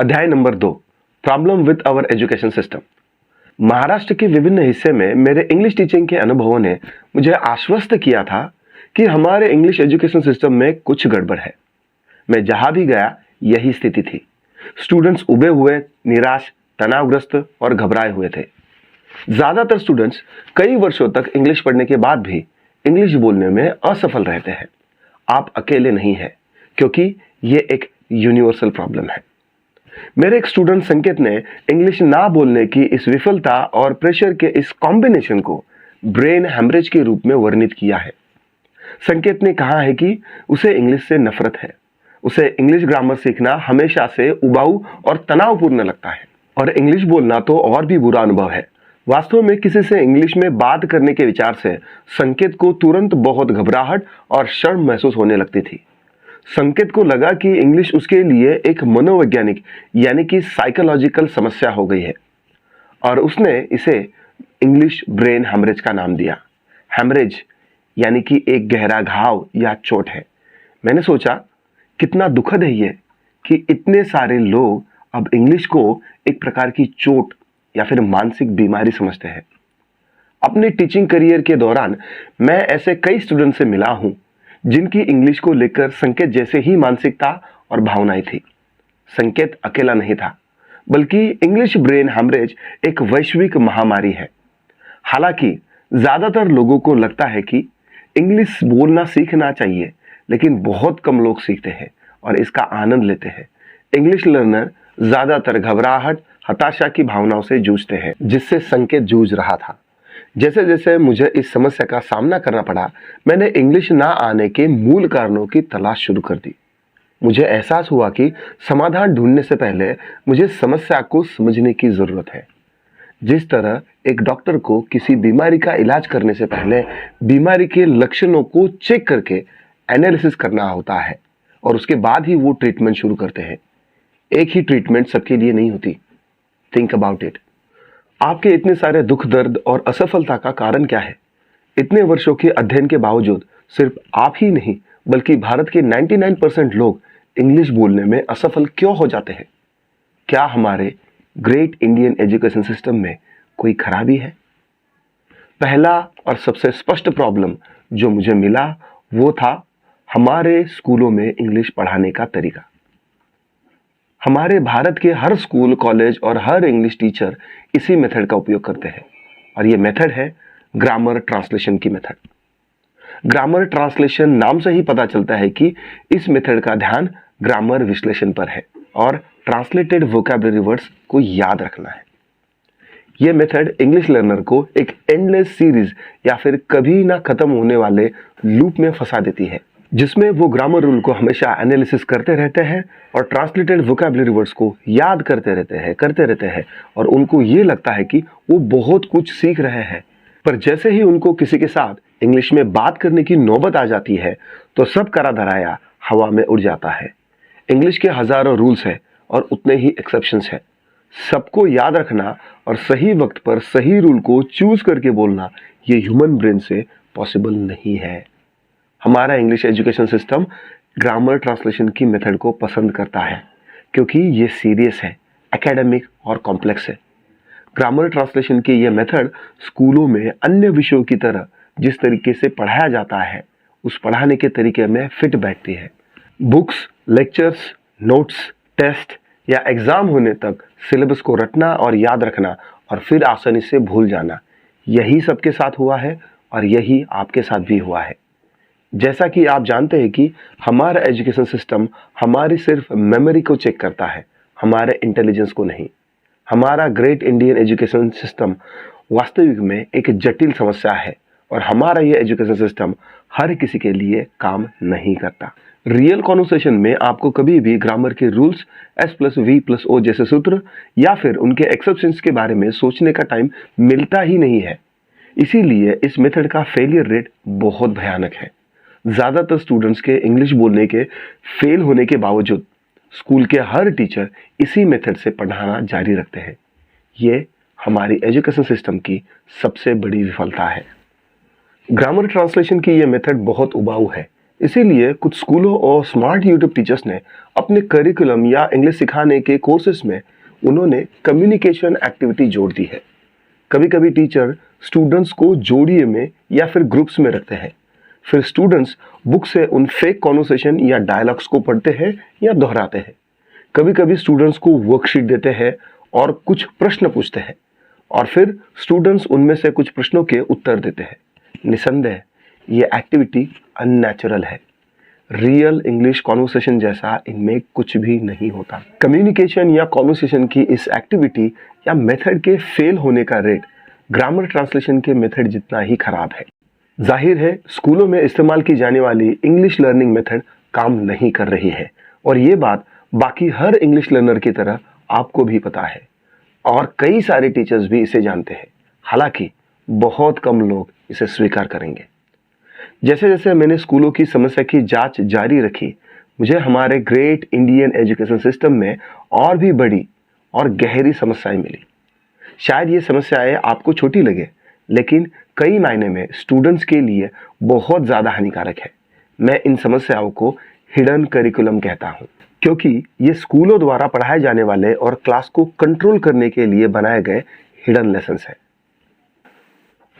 अध्याय number 2, problem with our education system. Maharashtra के विभिन्न हिस्से में मेरे इंग्लिश टीचिंग के अनुभवों ने मुझे आश्वस्त किया था कि हमारे इंग्लिश एजुकेशन सिस्टम में कुछ गड़बड़ है। मैं जहां भी गया यही स्थिति थी। स्टूडेंट्स उबे हुए, निराश, तनावग्रस्त और घबराए हुए थे। ज्यादातर स्टूडेंट्स कई वर्षों तक इंग्लिश पढ़ने के बाद भी इंग्लिश बोलने में असफल रहते हैं। आप अकेले नहीं हैं, क्योंकि ये एक यूनिवर्सल प्रॉब्लम है। मेरे एक स्टूडेंट संकेत ने इंग्लिश ना बोलने की इस विफलता और प्रेशर के इस कॉम्बिनेशन को ब्रेन हैमरेज के रूप में वर्णित किया है। संकेत ने कहा है कि उसे इंग्लिश से नफरत है। उसे इंग्लिश ग्रामर सीखना हमेशा से उबाऊ और तनावपूर्ण लगता है, और इंग्लिश बोलना तो और भी बुरा अनुभव है। वास्तव में किसी से इंग्लिश में बात करने के विचार से संकेत को तुरंत बहुत घबराहट और शर्म महसूस होने लगती थी। संकेत को लगा कि इंग्लिश उसके लिए एक मनोवैज्ञानिक यानी कि साइकोलॉजिकल समस्या हो गई है, और उसने इसे इंग्लिश ब्रेन हैमरेज का नाम दिया। हैमरेज यानी कि एक गहरा घाव या चोट है। मैंने सोचा, कितना दुखद है ये कि इतने सारे लोग अब इंग्लिश को एक प्रकार की चोट या फिर मानसिक बीमारी समझते हैं। अपने टीचिंग करियर के दौरान मैं ऐसे कई स्टूडेंट से मिला हूं जिनकी इंग्लिश को लेकर संकेत जैसे ही मानसिकता और भावनाएं थी। संकेत अकेला नहीं था, बल्कि इंग्लिश ब्रेन हैमरेज एक वैश्विक महामारी है। हालांकि ज्यादातर लोगों को लगता है कि इंग्लिश बोलना सीखना चाहिए, लेकिन बहुत कम लोग सीखते हैं और इसका आनंद लेते हैं। इंग्लिश लर्नर ज्यादातर घबराहट, हताशा की भावनाओं से जूझते हैं, जिससे संकेत जूझ रहा था। जैसे जैसे मुझे इस समस्या का सामना करना पड़ा, मैंने इंग्लिश ना आने के मूल कारणों की तलाश शुरू कर दी। मुझे एहसास हुआ कि समाधान ढूंढने से पहले मुझे समस्या को समझने की जरूरत है। जिस तरह एक डॉक्टर को किसी बीमारी का इलाज करने से पहले बीमारी के लक्षणों को चेक करके एनालिसिस करना होता है और उसके बाद ही वो ट्रीटमेंट शुरू करते हैं, एक ही ट्रीटमेंट सबके लिए नहीं होती। Think about it. आपके इतने सारे दुख, दर्द और असफलता का कारण क्या है? इतने वर्षों के अध्ययन के बावजूद सिर्फ आप ही नहीं, बल्कि भारत के 99% लोग इंग्लिश बोलने में असफल क्यों हो जाते हैं? क्या हमारे ग्रेट इंडियन एजुकेशन सिस्टम में कोई खराबी है? पहला और सबसे स्पष्ट प्रॉब्लम जो मुझे मिला वो था हमारे स्कूलों में इंग्लिश पढ़ाने का तरीका। हमारे भारत के हर स्कूल, कॉलेज और हर इंग्लिश टीचर इसी मेथड का उपयोग करते हैं, और ये मेथड है ग्रामर ट्रांसलेशन की मेथड। ग्रामर ट्रांसलेशन नाम से ही पता चलता है कि इस मेथड का ध्यान ग्रामर विश्लेषण पर है और ट्रांसलेटेड वोकैबुलरी वर्ड्स को याद रखना है। यह मेथड इंग्लिश लर्नर को एक एंडलेस सीरीज या फिर कभी ना खत्म होने वाले लूप में फंसा देती है, जिसमें वो ग्रामर रूल को हमेशा एनालिसिस करते रहते हैं और ट्रांसलेटेड वोकैबुलरी वर्ड्स को याद करते रहते हैं, और उनको ये लगता है कि वो बहुत कुछ सीख रहे हैं। पर जैसे ही उनको किसी के साथ इंग्लिश में बात करने की नौबत आ जाती है, तो सब करा धराया हवा में उड़ जाता है। इंग्लिश के हजारों रूल्स हैं और उतने ही एक्सेप्शंस हैं। सबको याद रखना और सही वक्त पर सही रूल को चूज करके बोलना, ये ह्यूमन ब्रेन से पॉसिबल नहीं है। हमारा English education system grammar translation की मेथड को पसंद करता है, क्योंकि ये सीरियस है, एकेडमिक और कॉम्प्लेक्स है। ग्रामर ट्रांसलेशन की यह मेथड स्कूलों में अन्य विषयों की तरह जिस तरीके से पढ़ाया जाता है, उस पढ़ाने के तरीके में फिट बैठती है। बुक्स, लेक्चर्स, नोट्स, टेस्ट या एग्जाम होने तक सिलेबस को रटना और याद रखना और फिर आसानी से भूल जाना, यही सबके साथ हुआ है और यही आपके साथ भी हुआ है। जैसा कि आप जानते हैं कि हमारा एजुकेशन सिस्टम हमारी सिर्फ मेमोरी को चेक करता है, हमारे इंटेलिजेंस को नहीं। हमारा ग्रेट इंडियन एजुकेशन सिस्टम वास्तविक में एक जटिल समस्या है, और हमारा ये एजुकेशन सिस्टम हर किसी के लिए काम नहीं करता। रियल कॉन्वर्सेशन में आपको कभी भी ग्रामर के रूल्स, S+V+O जैसे सूत्र या फिर उनके एक्सेप्शंस के बारे में सोचने का टाइम मिलता ही नहीं है। इसीलिए इस मेथड का फेलियर रेट बहुत भयानक है। ज्यादातर स्टूडेंट्स के इंग्लिश बोलने के फेल होने के बावजूद स्कूल के हर टीचर इसी मेथड से पढ़ाना जारी रखते हैं। ये हमारी एजुकेशन सिस्टम की सबसे बड़ी विफलता है। ग्रामर ट्रांसलेशन की यह मेथड बहुत उबाऊ है, इसीलिए कुछ स्कूलों और स्मार्ट यूट्यूब टीचर्स ने अपने करिकुलम या इंग्लिश सिखाने के कोर्सेज में उन्होंने कम्युनिकेशन एक्टिविटी जोड़ दी है। कभी कभी टीचर स्टूडेंट्स को जोड़िए में या फिर ग्रुप्स में रखते हैं। फिर स्टूडेंट्स बुक से उन फेक कॉन्वर्सेशन या डायलॉग्स को पढ़ते हैं या दोहराते हैं। कभी कभी स्टूडेंट्स को वर्कशीट देते हैं और कुछ प्रश्न पूछते हैं और फिर स्टूडेंट्स उनमें से कुछ प्रश्नों के उत्तर देते हैं। निसंदेह ये एक्टिविटी अननेचुरल है। रियल इंग्लिश कॉन्वर्सेशन जैसा इनमें कुछ भी नहीं होता। कम्युनिकेशन या कॉन्वर्सेशन की इस एक्टिविटी या मेथड के फेल होने का रेट ग्रामर ट्रांसलेशन के मेथड जितना ही खराब है। जाहिर है स्कूलों में इस्तेमाल की जाने वाली इंग्लिश लर्निंग मेथड काम नहीं कर रही है और ये बात बाकी हर इंग्लिश लर्नर की तरह आपको भी पता है और कई सारे टीचर्स भी इसे जानते हैं। हालांकि बहुत कम लोग इसे स्वीकार करेंगे। जैसे जैसे मैंने स्कूलों की समस्या की जांच जारी रखी, मुझे हमारे ग्रेट इंडियन एजुकेशन सिस्टम में और भी बड़ी और गहरी समस्याएं मिली। शायद ये समस्याएं आपको छोटी लगे, लेकिन कई मायने में स्टूडेंट्स के लिए बहुत ज़्यादा हानिकारक है। मैं इन समस्याओं को हिडन करिकुलम कहता हूँ, क्योंकि ये स्कूलों द्वारा पढ़ाए जाने वाले और क्लास को कंट्रोल करने के लिए बनाए गए हिडन लेसन्स हैं।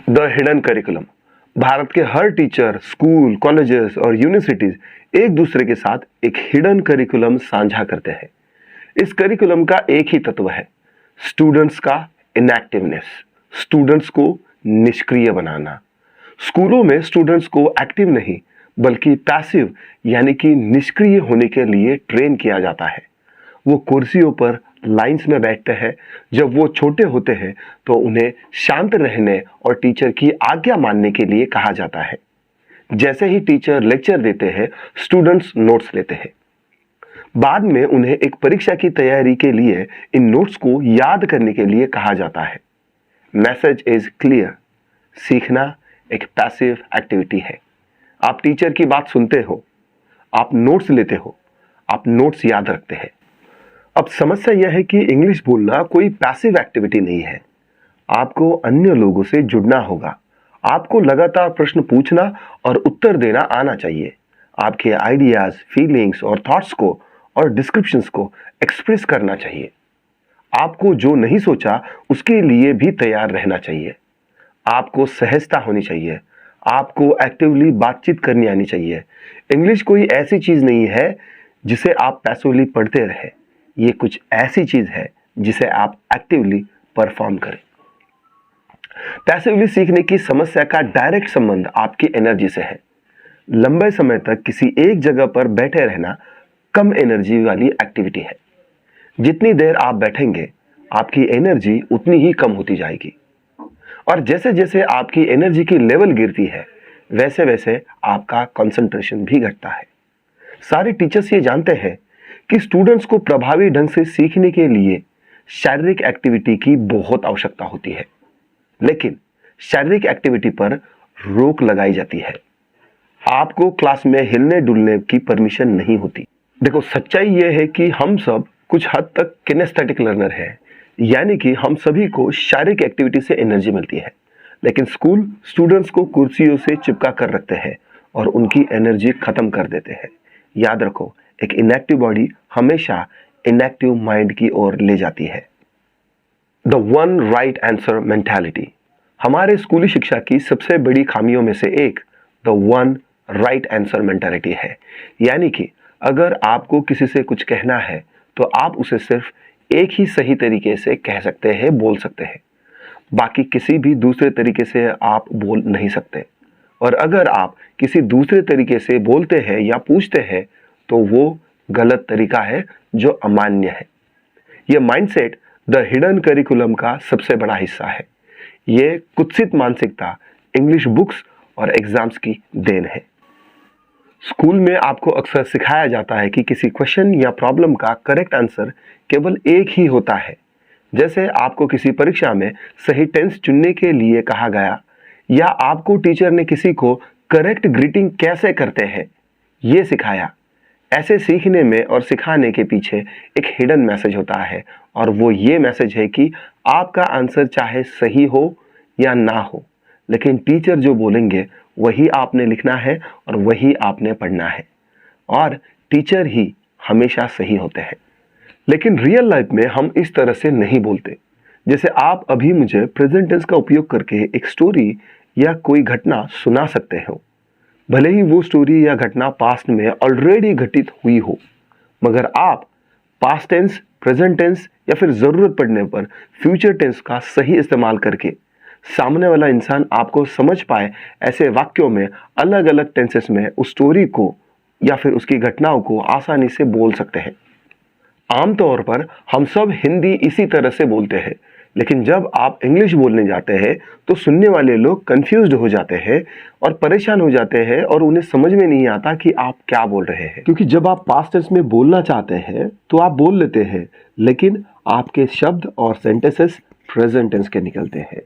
The hidden curriculum. भारत के हर टीचर, स्कूल, कॉलेजेस और यूनिवर्सिटीज एक दूसरे के साथ एक हिडन करिकुलम साझा करते हैं। इस करिकुलम का एक ही तत्व है, स्टूडेंट्स का इनएक्टिवनेस, स्टूडेंट्स को निष्क्रिय बनाना। स्कूलों में स्टूडेंट्स को एक्टिव नहीं बल्कि पैसिव यानी कि निष्क्रिय होने के लिए ट्रेन किया जाता है। वो कुर्सियों पर लाइंस में बैठते हैं। जब वो छोटे होते हैं तो उन्हें शांत रहने और टीचर की आज्ञा मानने के लिए कहा जाता है। जैसे ही टीचर लेक्चर देते हैं, स्टूडेंट्स नोट्स लेते हैं। बाद में उन्हें एक परीक्षा की तैयारी के लिए इन नोट्स को याद करने के लिए कहा जाता है। मैसेज इज क्लियर, सीखना एक पैसिव एक्टिविटी है। आप टीचर की बात सुनते हो, आप नोट्स लेते हो, आप नोट्स याद रखते हैं। अब समस्या यह है कि इंग्लिश बोलना कोई पैसिव एक्टिविटी नहीं है। आपको अन्य लोगों से जुड़ना होगा। आपको लगातार प्रश्न पूछना और उत्तर देना आना चाहिए। आपके आइडियाज, फीलिंग्स और थॉट्स को और डिस्क्रिप्शंस को एक्सप्रेस करना चाहिए। आपको जो नहीं सोचा उसके लिए भी तैयार रहना चाहिए। आपको सहजता होनी चाहिए। आपको एक्टिवली बातचीत करनी आनी चाहिए। इंग्लिश कोई ऐसी चीज नहीं है जिसे आप पैसिवली पढ़ते रहे। ये कुछ ऐसी चीज है जिसे आप एक्टिवली परफॉर्म करें। पैसिवली सीखने की समस्या का डायरेक्ट संबंध आपकी एनर्जी से है। लंबे समय तक किसी एक जगह पर बैठे रहना कम एनर्जी वाली एक्टिविटी है। जितनी देर आप बैठेंगे, आपकी एनर्जी उतनी ही कम होती जाएगी और जैसे जैसे आपकी एनर्जी की लेवल गिरती है, वैसे वैसे आपका कंसंट्रेशन भी घटता है। सारे टीचर्स ये जानते हैं कि स्टूडेंट्स को प्रभावी ढंग से सीखने के लिए शारीरिक एक्टिविटी की बहुत आवश्यकता होती है, लेकिन शारीरिक एक्टिविटी पर रोक लगाई जाती है। आपको क्लास में हिलने डुलने की परमिशन नहीं होती। देखो, सच्चाई यह है कि हम सब कुछ हद तक किनेस्थेटिक लर्नर हैं, यानी कि हम सभी को शारीरिक एक्टिविटी से एनर्जी मिलती है, लेकिन स्कूल स्टूडेंट्स को कुर्सियों से चिपका कर रखते हैं और उनकी एनर्जी खत्म कर देते हैं। याद रखो, एक इनएक्टिव बॉडी हमेशा इनएक्टिव माइंड की ओर ले जाती है। The one right answer mentality हमारे स्कूली शिक्षा की सबसे बड़ी खामियों में से एक the one right answer mentality है। यानी कि अगर आपको किसी से कुछ कहना है तो आप उसे सिर्फ एक ही सही तरीके से कह सकते हैं, बोल सकते हैं। बाकी किसी भी दूसरे तरीके से आप बोल नहीं सकते। और अगर आप किसी दूसरे तरीके से बोलते हैं या पूछते हैं तो वो गलत तरीका है जो अमान्य है। यह माइंडसेट द हिडन करिकुलम का सबसे बड़ा हिस्सा है। ये कुत्सित मानसिकता इंग्लिश बुक्स और एग्जाम्स की देन है। स्कूल में आपको अक्सर सिखाया जाता है कि किसी क्वेश्चन या प्रॉब्लम का करेक्ट आंसर केवल एक ही होता है। जैसे आपको किसी परीक्षा में सही टेंस चुनने के लिए कहा गया, या आपको टीचर ने किसी को करेक्ट ग्रीटिंग कैसे करते हैं ये सिखाया। ऐसे सीखने में और सिखाने के पीछे एक हिडन मैसेज होता है, और वो ये मैसेज है कि आपका आंसर चाहे सही हो या ना हो, लेकिन टीचर जो बोलेंगे वही आपने लिखना है और वही आपने पढ़ना है, और टीचर ही हमेशा सही होते हैं। लेकिन रियल लाइफ में हम इस तरह से नहीं बोलते। जैसे आप अभी मुझे प्रेजेंट टेंस का उपयोग करके एक स्टोरी या कोई घटना सुना सकते हो, भले ही वो स्टोरी या घटना पास्ट में ऑलरेडी घटित हुई हो, मगर आप पास्ट टेंस, प्रेजेंट टेंस या फिर जरूरत पड़ने पर फ्यूचर टेंस का सही इस्तेमाल करके सामने वाला इंसान आपको समझ पाए ऐसे वाक्यों में अलग अलग टेंसेस में उस स्टोरी को या फिर उसकी घटनाओं को आसानी से बोल सकते हैं। आमतौर पर हम सब हिंदी इसी तरह से बोलते हैं, लेकिन जब आप इंग्लिश बोलने जाते हैं तो सुनने वाले लोग कंफ्यूज्ड हो जाते हैं और परेशान हो जाते हैं और उन्हें समझ में नहीं आता कि आप क्या बोल रहे हैं। क्योंकि जब आप पास्ट टेंस में बोलना चाहते हैं तो आप बोल लेते हैं, लेकिन आपके शब्द और सेंटेंसेस प्रेजेंट टेंस के निकलते हैं,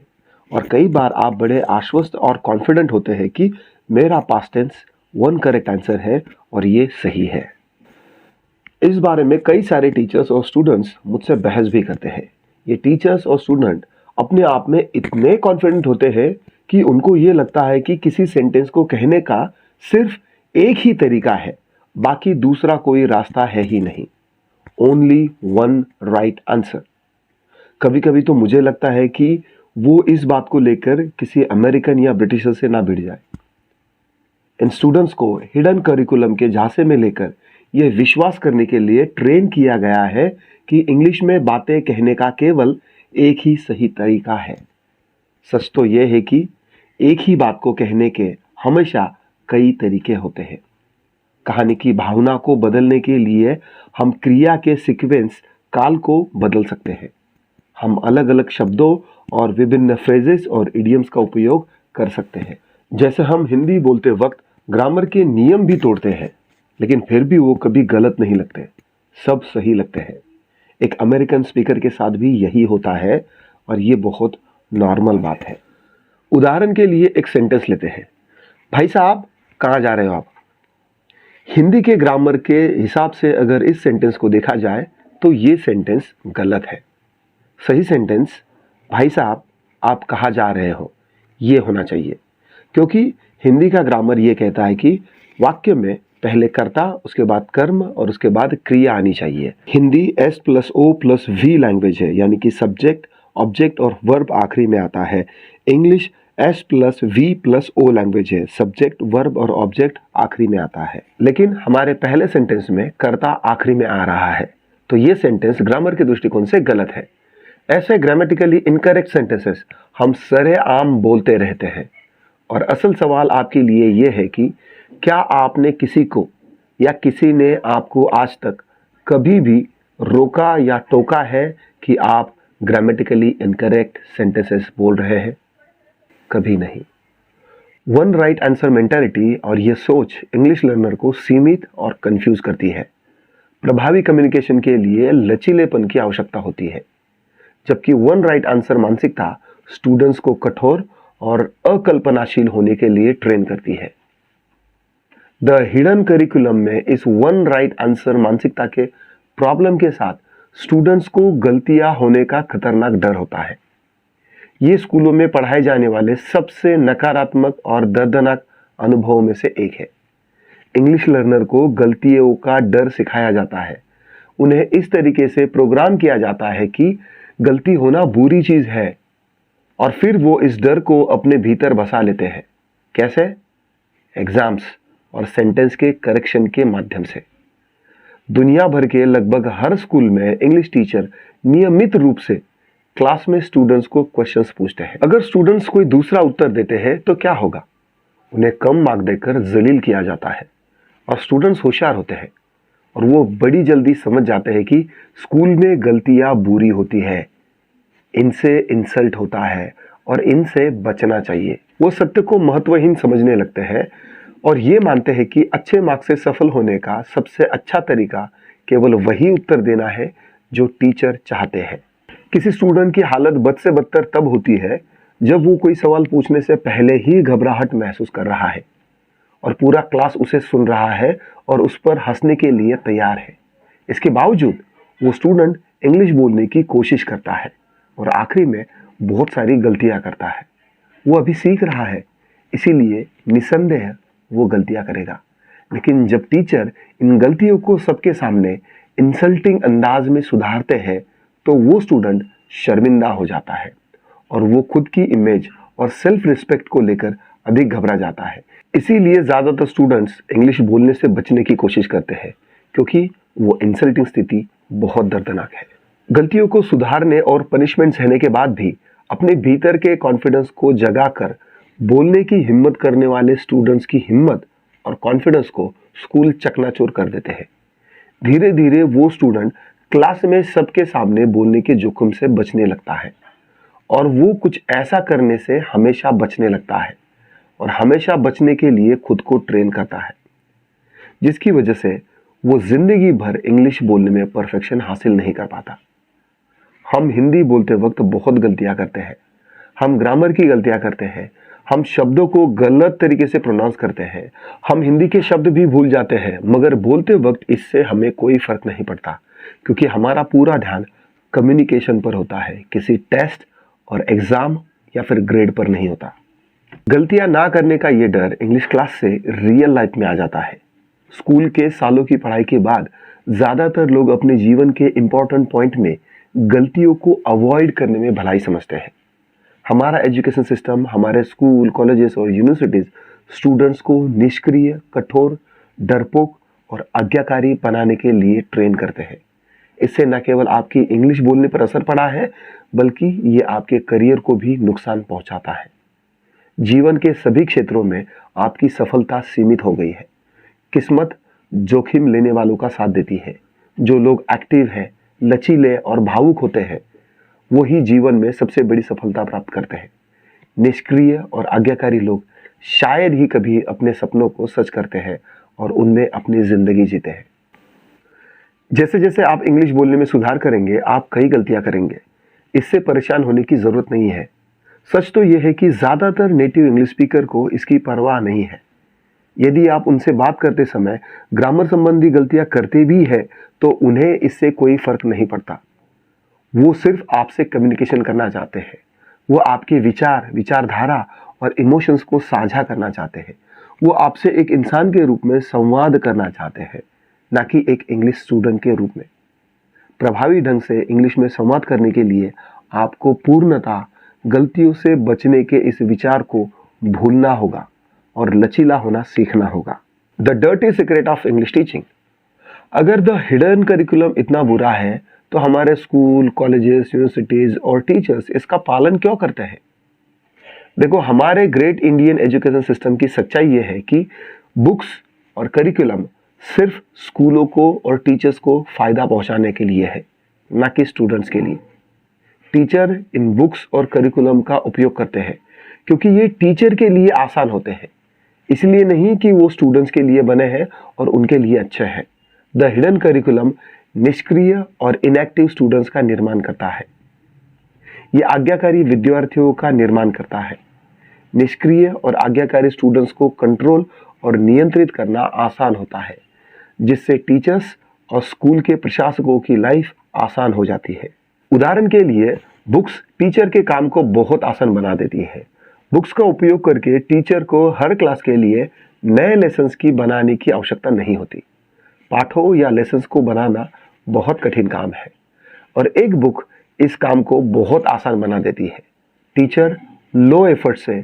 और कई बार आप बड़े आश्वस्त और कॉन्फिडेंट होते हैं कि मेरा past tens one correct answer है और ये सही है। इस बारे में कई सारे टीचर्स और स्टूडेंट्स मुझसे बहस भी करते हैं। ये टीचर्स और स्टूडेंट अपने आप में इतने कॉन्फिडेंट होते हैं कि उनको ये लगता है कि किसी सेंटेंस को कहने का सिर्फ एक ही तरीका है, बाकी दूसरा कोई रास्ता है ही नहीं। Only one right answer. कभी कभी तो मुझे लगता है कि वो इस बात को लेकर किसी अमेरिकन या ब्रिटिशर से ना भिड़ जाए। इन स्टूडेंट्स को हिडन करिकुलम के झांसे में लेकर यह विश्वास करने के लिए ट्रेन किया गया है कि इंग्लिश में बातें कहने का केवल एक ही सही तरीका है। सच तो यह है कि एक ही बात को कहने के हमेशा कई तरीके होते हैं। कहानी की भावना को बदलने के लिए हम क्रिया के सीक्वेंस काल को बदल सकते हैं। हम अलग अलग शब्दों और विभिन्न फ्रेजेस और इडियम्स का उपयोग कर सकते हैं। जैसे हम हिंदी बोलते वक्त ग्रामर के नियम भी तोड़ते हैं, लेकिन फिर भी वो कभी गलत नहीं लगते, सब सही लगते हैं। एक अमेरिकन स्पीकर के साथ भी यही होता है और ये बहुत नॉर्मल बात है। उदाहरण के लिए एक सेंटेंस लेते हैं, भाई साहब कहाँ जा रहे हो आप। हिंदी के ग्रामर के हिसाब से अगर इस सेंटेंस को देखा जाए तो ये सेंटेंस गलत है। सही सेंटेंस भाई साहब आप कहाँ जा रहे हो ये होना चाहिए, क्योंकि हिंदी का ग्रामर ये कहता है कि वाक्य में पहले कर्ता, उसके बाद कर्म और उसके बाद क्रिया आनी चाहिए। हिंदी S+O+V लैंग्वेज है, यानी कि सब्जेक्ट, ऑब्जेक्ट और वर्ब आखिरी में आता है। इंग्लिश S+V+O लैंग्वेज है, सब्जेक्ट, वर्ब और ऑब्जेक्ट आखिरी में आता है। लेकिन हमारे पहले सेंटेंस में कर्ता आखिरी में आ रहा है, तो ये सेंटेंस ग्रामर के दृष्टिकोण से गलत है। ऐसे ग्रामेटिकली इनकरेक्ट सेंटेंसेस हम सरेआम बोलते रहते हैं, और असल सवाल आपके लिए यह है कि क्या आपने किसी को या किसी ने आपको आज तक कभी भी रोका या टोका है कि आप ग्रामेटिकली इनकरेक्ट सेंटेंसेस बोल रहे हैं? कभी नहीं। वन राइट आंसर मेंटालिटी और यह सोच इंग्लिश लर्नर को सीमित और कंफ्यूज करती है। प्रभावी कम्युनिकेशन के लिए लचीलेपन की आवश्यकता होती है, जबकि वन राइट आंसर मानसिकता स्टूडेंट्स को कठोर और अकल्पनाशील होने के लिए ट्रेन करती है। द हिडन करिकुलम में इस वन राइट आंसर मानसिकता के प्रॉब्लम के साथ स्टूडेंट्स को गलतियां होने का खतरनाक डर होता है। ये स्कूलों में पढ़ाए जाने वाले सबसे नकारात्मक और दर्दनाक अनुभवों में से एक है। इंग्लिश लर्नर को गलतियों का डर सिखाया जाता है। उन्हें इस तरीके से प्रोग्राम किया जाता है कि गलती होना बुरी चीज है, और फिर वो इस डर को अपने भीतर बसा लेते हैं। कैसे? एग्जाम्स और सेंटेंस के करेक्शन के माध्यम से। दुनिया भर के लगभग हर स्कूल में इंग्लिश टीचर नियमित रूप से क्लास में स्टूडेंट्स को क्वेश्चंस पूछते हैं। अगर स्टूडेंट्स कोई दूसरा उत्तर देते हैं तो क्या होगा? उन्हें कम मार्क देकर जलील किया जाता है। और स्टूडेंट्स होशियार होते हैं और वो बड़ी जल्दी समझ जाते हैं कि स्कूल में गलतियां बुरी होती है, इनसे इंसल्ट होता है और इनसे बचना चाहिए। वो सत्य को महत्वहीन समझने लगते हैं और ये मानते हैं कि अच्छे मार्क्स से सफल होने का सबसे अच्छा तरीका केवल वही उत्तर देना है जो टीचर चाहते हैं। किसी स्टूडेंट की हालत बद से बदतर तब होती है जब वो कोई सवाल पूछने से पहले ही घबराहट महसूस कर रहा है और पूरा क्लास उसे सुन रहा है और उस पर हंसने के लिए तैयार है। इसके बावजूद वो स्टूडेंट इंग्लिश बोलने की कोशिश करता है और आखिरी में बहुत सारी गलतियां करता है। वो अभी सीख रहा है, इसीलिए निसंदेह वो गलतियां करेगा। लेकिन जब टीचर इन गलतियों को सबके सामने इंसल्टिंग अंदाज में सुधारते हैं तो वो स्टूडेंट शर्मिंदा हो जाता है और वो खुद की इमेज और सेल्फ रिस्पेक्ट को लेकर अधिक घबरा जाता है। इसीलिए ज्यादातर स्टूडेंट्स इंग्लिश बोलने से बचने की कोशिश करते हैं क्योंकि वो इंसल्टिंग स्थिति बहुत दर्दनाक है। गलतियों को सुधारने और पनिशमेंट सहने के बाद भी अपने भीतर के कॉन्फिडेंस को जगाकर बोलने की हिम्मत करने वाले स्टूडेंट्स की हिम्मत और कॉन्फिडेंस को स्कूल चकनाचूर कर देते हैं। धीरे धीरे वो स्टूडेंट क्लास में सबके सामने बोलने के जोखिम से बचने लगता है और वो कुछ ऐसा करने से हमेशा बचने लगता है और हमेशा बचने के लिए खुद को ट्रेन करता है, जिसकी वजह से वो जिंदगी भर इंग्लिश बोलने में परफेक्शन हासिल नहीं कर पाता। हम हिंदी बोलते वक्त बहुत गलतियां करते हैं। हम ग्रामर की गलतियां करते हैं, हम शब्दों को गलत तरीके से प्रोनाउंस करते हैं, हम हिंदी के शब्द भी भूल जाते हैं, मगर बोलते वक्त इससे हमें कोई फर्क नहीं पड़ता क्योंकि हमारा पूरा ध्यान कम्युनिकेशन पर होता है, किसी टेस्ट और एग्जाम या फिर ग्रेड पर नहीं होता। गलतियां ना करने का ये डर इंग्लिश क्लास से रियल लाइफ में आ जाता है। स्कूल के सालों की पढ़ाई के बाद ज्यादातर लोग अपने जीवन के इंपॉर्टेंट पॉइंट में गलतियों को अवॉइड करने में भलाई समझते हैं। हमारा एजुकेशन सिस्टम, हमारे स्कूल, कॉलेजेस और यूनिवर्सिटीज स्टूडेंट्स को निष्क्रिय, कठोर, डरपोक और आज्ञाकारी बनाने के लिए ट्रेन करते हैं। इससे न केवल आपकी इंग्लिश बोलने पर असर पड़ा है बल्कि ये आपके करियर को भी नुकसान पहुंचाता है। जीवन के सभी क्षेत्रों में आपकी सफलता सीमित हो गई है। किस्मत जोखिम लेने वालों का साथ देती है। जो लोग एक्टिव हैं, लचीले और भावुक होते हैं वो ही जीवन में सबसे बड़ी सफलता प्राप्त करते हैं। निष्क्रिय और आज्ञाकारी लोग शायद ही कभी अपने सपनों को सच करते हैं और उनमें अपनी जिंदगी जीते हैं। जैसे जैसे आप इंग्लिश बोलने में सुधार करेंगे आप कई गलतियां करेंगे। इससे परेशान होने की जरूरत नहीं है। सच तो यह है कि ज्यादातर नेटिव इंग्लिश स्पीकर को इसकी परवाह नहीं है। यदि आप उनसे बात करते समय ग्रामर संबंधी गलतियां करते भी हैं तो उन्हें इससे कोई फर्क नहीं पड़ता। वो सिर्फ आपसे कम्युनिकेशन करना चाहते हैं। वो आपके विचार, विचारधारा और इमोशंस को साझा करना चाहते हैं। वो आपसे एक इंसान के रूप में संवाद करना चाहते हैं, ना कि एक इंग्लिश स्टूडेंट के रूप में। प्रभावी ढंग से इंग्लिश में संवाद करने के लिए आपको पूर्णतः गलतियों से बचने के इस विचार को भूलना होगा और लचीला होना सीखना होगा। The dirty secret of English teaching. अगर द हिडन करिकुलम इतना बुरा है तो हमारे स्कूल, कॉलेजेस, यूनिवर्सिटीज और टीचर्स इसका पालन क्यों करते हैं? देखो, हमारे ग्रेट इंडियन एजुकेशन सिस्टम की सच्चाई यह है कि बुक्स और करिकुलम सिर्फ स्कूलों को और टीचर्स को फायदा पहुंचाने के लिए है, ना कि स्टूडेंट्स के लिए। टीचर इन बुक्स और करिकुलम का उपयोग करते हैं क्योंकि ये टीचर के लिए आसान होते हैं, इसलिए नहीं कि वो स्टूडेंट्स के लिए बने हैं और उनके लिए अच्छे हैं। द हिडन करिकुलम निष्क्रिय और इनएक्टिव स्टूडेंट्स का निर्माण करता है। ये आज्ञाकारी विद्यार्थियों का निर्माण करता है। निष्क्रिय और आज्ञाकारी स्टूडेंट्स को कंट्रोल और नियंत्रित करना आसान होता है, जिससे टीचर्स और स्कूल के प्रशासकों की लाइफ आसान हो जाती है। उदाहरण के लिए, बुक्स टीचर के काम को बहुत आसान बना देती है। बुक्स का उपयोग करके टीचर को हर क्लास के लिए नए लेसन्स की बनाने की आवश्यकता नहीं होती। पाठों या लेसन्स को बनाना बहुत कठिन काम है और एक बुक इस काम को बहुत आसान बना देती है। टीचर लो एफर्ट से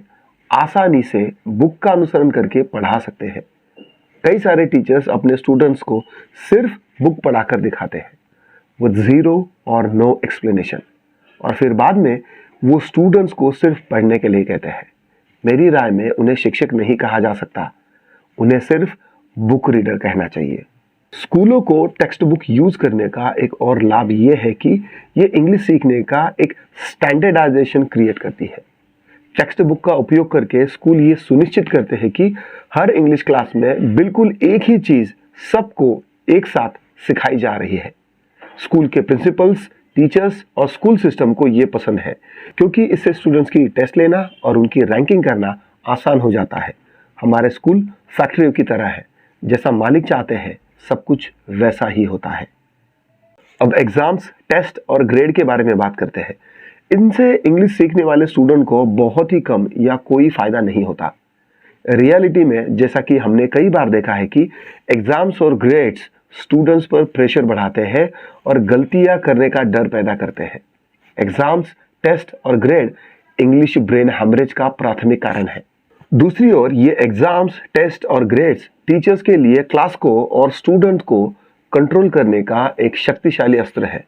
आसानी से बुक का अनुसरण करके पढ़ा सकते हैं। कई सारे टीचर्स अपने स्टूडेंट्स को सिर्फ बुक पढ़ाकर दिखाते हैं विद जीरो और नो एक्सप्लेनेशन, और फिर बाद में वो स्टूडेंट्स को सिर्फ पढ़ने के लिए कहते हैं। मेरी राय में उन्हें शिक्षक नहीं कहा जा सकता, उन्हें सिर्फ बुक रीडर कहना चाहिए। स्कूलों को टेक्स्ट बुक यूज करने का एक और लाभ ये है कि ये इंग्लिश सीखने का एक स्टैंडर्डाइजेशन क्रिएट करती है। टेक्स्ट बुक का उपयोग करके स्कूल ये सुनिश्चित करते हैं कि हर इंग्लिश क्लास में बिल्कुल एक ही चीज सबको एक साथ सिखाई जा रही है। स्कूल के प्रिंसिपल्स, टीचर्स और स्कूल सिस्टम को ये पसंद है क्योंकि इससे स्टूडेंट्स की टेस्ट लेना और उनकी रैंकिंग करना आसान हो जाता है। हमारे स्कूल फैक्ट्रियों की तरह है, जैसा मालिक चाहते हैं सब कुछ वैसा ही होता है। अब एग्जाम्स, टेस्ट और ग्रेड के बारे में बात करते हैं। इनसे इंग्लिश सीखने वाले स्टूडेंट को बहुत ही कम या कोई फायदा नहीं होता। रियलिटी में जैसा कि हमने कई बार देखा है कि एग्जाम्स और ग्रेड्स स्टूडेंट्स पर प्रेशर बढ़ाते हैं और गलतियां करने का डर पैदा करते हैं। एग्जाम्स, टेस्ट और ग्रेड इंग्लिश ब्रेन हैमरेज का प्राथमिक कारण है। दूसरी ओर ये एग्जाम्स, टेस्ट और ग्रेड्स टीचर्स के लिए क्लास को और स्टूडेंट को कंट्रोल करने का एक शक्तिशाली अस्त्र है।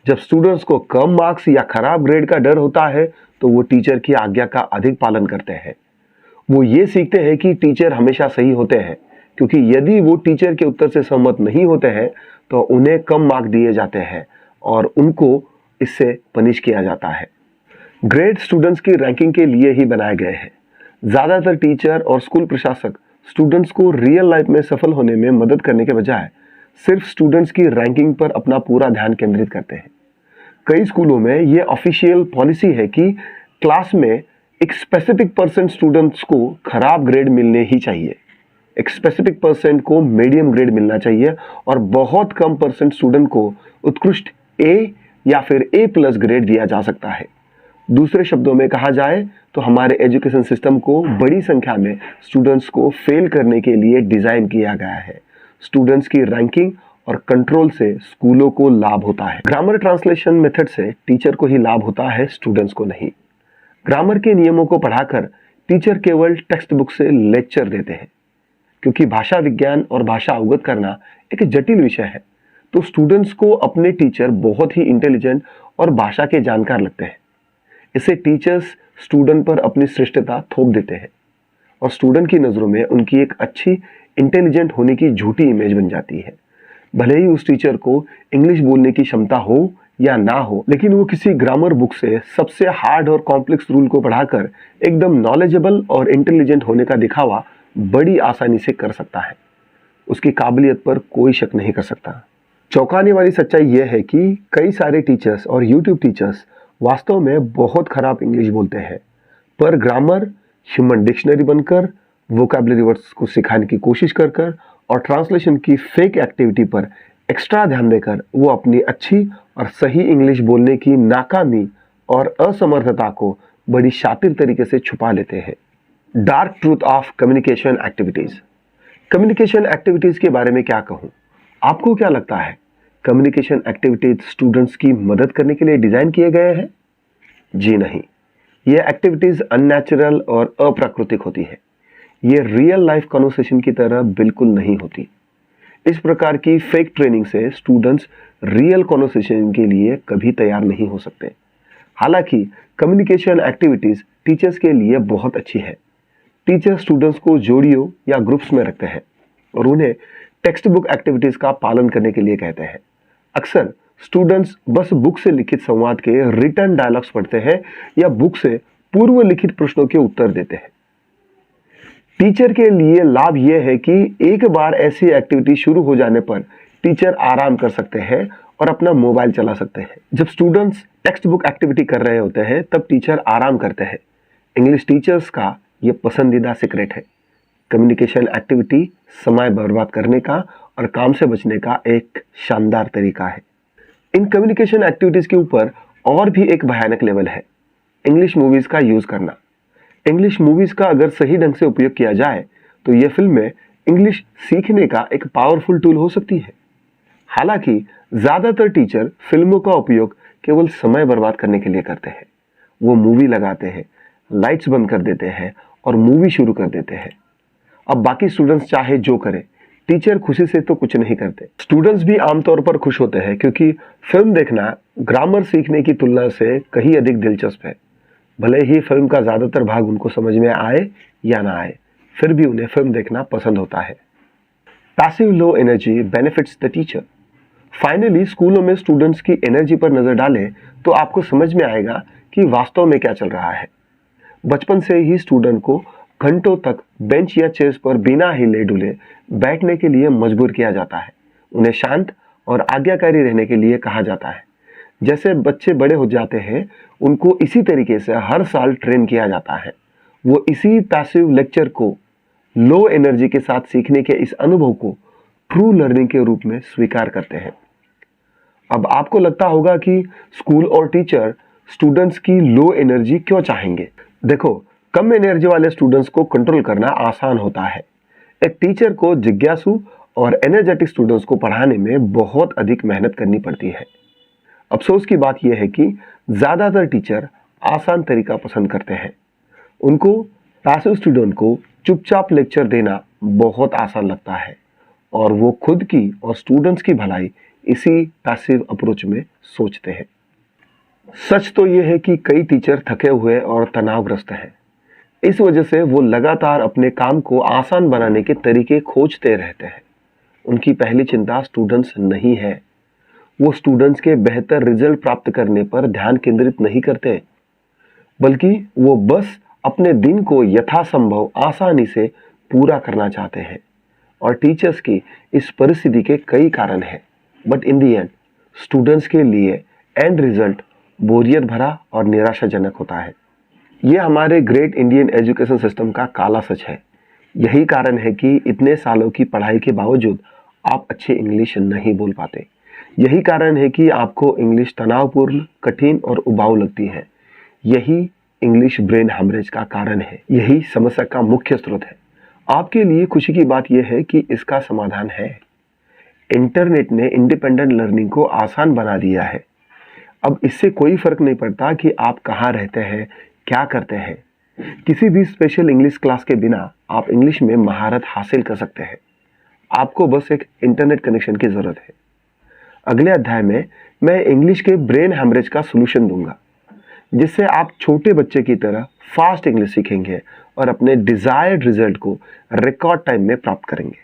जब स्टूडेंट्स को कम मार्क्स या खराब ग्रेड का डर होता है तो वो टीचर की आज्ञा का अधिक पालन करते हैं। वो ये सीखते हैं कि टीचर हमेशा सही होते हैं, क्योंकि यदि वो टीचर के उत्तर से सहमत नहीं होते हैं तो उन्हें कम मार्क दिए जाते हैं और उनको इससे पनिश किया जाता है। ग्रेड स्टूडेंट्स की रैंकिंग के लिए ही बनाए गए हैं। ज्यादातर टीचर और स्कूल प्रशासक स्टूडेंट्स को रियल लाइफ में सफल होने में मदद करने के बजाय सिर्फ स्टूडेंट्स की रैंकिंग पर अपना पूरा ध्यान केंद्रित करते हैं। कई स्कूलों में यह ऑफिशियल पॉलिसी है कि क्लास में एक स्पेसिफिक परसेंट स्टूडेंट्स को खराब ग्रेड मिलने ही चाहिए, एक स्पेसिफिक परसेंट को मीडियम ग्रेड मिलना चाहिए और बहुत कम परसेंट स्टूडेंट को उत्कृष्ट ए या फिर A+ ग्रेड दिया जा सकता है। दूसरे शब्दों में कहा जाए तो हमारे एजुकेशन सिस्टम को बड़ी संख्या में स्टूडेंट्स को फेल करने के लिए डिजाइन किया गया है। स्टूडेंट्स की रैंकिंग और कंट्रोल से स्कूलों को लाभ होता है। ग्रामर ट्रांसलेशन मेथड से टीचर को ही लाभ होता है, स्टूडेंट्स को नहीं। ग्रामर के नियमों को पढ़ाकर टीचर केवल टेक्स्ट बुक से लेक्चर देते हैं, क्योंकि भाषा विज्ञान और भाषा अवगत करना एक जटिल विषय है, तो स्टूडेंट्स को अपने टीचर बहुत ही इंटेलिजेंट और भाषा के जानकार लगते हैं। इससे टीचर्स स्टूडेंट पर अपनी श्रेष्ठता थोप देते हैं और स्टूडेंट की नजरों में उनकी एक अच्छी इंटेलिजेंट होने की झूठी इमेज बन जाती है। भले ही उस टीचर को इंग्लिश बोलने की क्षमता हो या ना हो, लेकिन वो किसी ग्रामर बुक से सबसे हार्ड और कॉम्प्लेक्स रूल को पढ़ाकर एकदम नॉलेजेबल और इंटेलिजेंट होने का दिखावा बड़ी आसानी से कर सकता है। उसकी काबिलियत पर कोई शक नहीं कर सकता। चौंकाने वाली सच्चाई यह है कि कई सारे टीचर्स और यूट्यूब टीचर्स वास्तव में बहुत खराब इंग्लिश बोलते हैं, पर ग्रामर ह्यूमन डिक्शनरी बनकर, वोकैबुलरी वर्ड्स को सिखाने की कोशिश कर और ट्रांसलेशन की फेक एक्टिविटी पर एक्स्ट्रा ध्यान देकर वो अपनी अच्छी और सही इंग्लिश बोलने की नाकामी और असमर्थता को बड़ी शातिर तरीके से छुपा लेते हैं। Dark truth of communication activities. Communication activities के बारे में क्या कहूँ? आपको क्या लगता है, कम्युनिकेशन एक्टिविटीज स्टूडेंट्स की मदद करने के लिए डिजाइन किए गए हैं? जी नहीं, ये एक्टिविटीज अननेचुरल और अप्राकृतिक होती है। ये रियल लाइफ कन्वर्सेशन की तरह बिल्कुल नहीं होती। इस प्रकार की फेक ट्रेनिंग से स्टूडेंट्स रियल कन्वर्सेशन के लिए कभी तैयार नहीं हो सकते। हालांकि कम्युनिकेशन एक्टिविटीज टीचर्स के लिए बहुत अच्छी है। टीचर स्टूडेंट्स को जोड़ियों या ग्रुप्स में रखते हैं और उन्हें टेक्स्ट बुक एक्टिविटीज का पालन करने के लिए कहते हैं। अक्सर स्टूडेंट्स बस बुक से लिखित संवाद के रिटर्न डायलॉग्स पढ़ते हैं या बुक से पूर्व लिखित प्रश्नों के उत्तर देते हैं। टीचर के लिए लाभ यह है कि एक बार ऐसी एक्टिविटी शुरू हो जाने पर टीचर आराम कर सकते हैं और अपना मोबाइल चला सकते हैं। जब स्टूडेंट्स टेक्स्ट बुक एक्टिविटी कर रहे होते हैं तब टीचर आराम करते हैं। इंग्लिश टीचर्स का यह पसंदीदा सीक्रेट है। कम्युनिकेशन एक्टिविटी समय बर्बाद करने का और काम से बचने का एक शानदार तरीका है। इन कम्युनिकेशन एक्टिविटीज के ऊपर और भी एक भयानक लेवल है, इंग्लिश मूवीज का यूज करना। इंग्लिश मूवीज का अगर सही ढंग से उपयोग किया जाए तो यह फिल्में इंग्लिश सीखने का एक पावरफुल टूल हो सकती है। हालांकि ज्यादातर टीचर फिल्मों का उपयोग केवल समय बर्बाद करने के लिए करते हैं। वो मूवी लगाते हैं, लाइट्स बंद कर देते हैं और मूवी शुरू कर देते हैं। अब बाकी स्टूडेंट्स चाहे जो करें, टीचर खुशी से तो कुछ नहीं करते। स्टूडेंट्स भी आमतौर पर खुश होते हैं क्योंकि फिल्म देखना ग्रामर सीखने की तुलना से कहीं अधिक दिलचस्प है। भले ही फिल्म का ज्यादातर भाग उनको समझ में आए या ना आए, फिर भी उन्हें फिल्म देखना पसंद होता है। Passive low energy benefits the teacher. Finally स्कूलों में स्टूडेंट्स की एनर्जी पर नजर डालें तो आपको समझ में आएगा कि वास्तव में क्या चल रहा है। बचपन से ही स्टूडेंट को घंटों तक बेंच या चेयर्स पर बिना हिले डुले बैठने के लिए मजबूर किया जाता है। उन्हें शांत और आज्ञाकारी रहने के लिए कहा जाता है। जैसे बच्चे बड़े हो जाते हैं, उनको इसी तरीके से हर साल ट्रेन किया जाता है। वो इसी पैसिव लेक्चर को लो एनर्जी के साथ सीखने के इस अनुभव को ट्रू लर्निंग के रूप में स्वीकार करते हैं। अब आपको लगता होगा कि स्कूल और टीचर स्टूडेंट्स की लो एनर्जी क्यों चाहेंगे? देखो, कम एनर्जी वाले स्टूडेंट्स को कंट्रोल करना आसान होता है। एक टीचर को जिज्ञासु और एनर्जेटिक स्टूडेंट्स को पढ़ाने में बहुत अधिक मेहनत करनी पड़ती है। अफसोस की बात यह है कि ज़्यादातर टीचर आसान तरीका पसंद करते हैं। उनको पैसिव स्टूडेंट को चुपचाप लेक्चर देना बहुत आसान लगता है और वो खुद की और स्टूडेंट्स की भलाई इसी पैसिव अप्रोच में सोचते हैं। सच तो ये है कि कई टीचर थके हुए और तनावग्रस्त हैं। इस वजह से वो लगातार अपने काम को आसान बनाने के तरीके खोजते रहते हैं। उनकी पहली चिंता स्टूडेंट्स नहीं है। वो स्टूडेंट्स के बेहतर रिजल्ट प्राप्त करने पर ध्यान केंद्रित नहीं करते, बल्कि वो बस अपने दिन को यथासंभव आसानी से पूरा करना चाहते हैं। और टीचर्स की इस परिस्थिति के कई कारण हैं, but in the and students के लिए एंड रिजल्ट बोरियत भरा और निराशाजनक होता है। ये हमारे ग्रेट इंडियन एजुकेशन सिस्टम का काला सच है। यही कारण है कि इतने सालों की पढ़ाई के बावजूद आप अच्छी इंग्लिश नहीं बोल पाते। यही कारण है कि आपको इंग्लिश तनावपूर्ण, कठिन और उबाऊ लगती है। यही इंग्लिश ब्रेन हैमरेज का कारण है। यही समस्या का मुख्य स्रोत है। आपके लिए खुशी की बात यह है कि इसका समाधान है। इंटरनेट ने इंडिपेंडेंट लर्निंग को आसान बना दिया है। अब इससे कोई फर्क नहीं पड़ता कि आप कहाँ रहते हैं, क्या करते हैं। किसी भी स्पेशल इंग्लिश क्लास के बिना आप इंग्लिश में महारत हासिल कर सकते हैं। आपको बस एक इंटरनेट कनेक्शन की जरूरत है। अगले अध्याय में मैं इंग्लिश के ब्रेन हैमरेज का सॉल्यूशन दूंगा, जिससे आप छोटे बच्चे की तरह फास्ट इंग्लिश सीखेंगे और अपने डिजायर्ड रिजल्ट को रिकॉर्ड टाइम में प्राप्त करेंगे।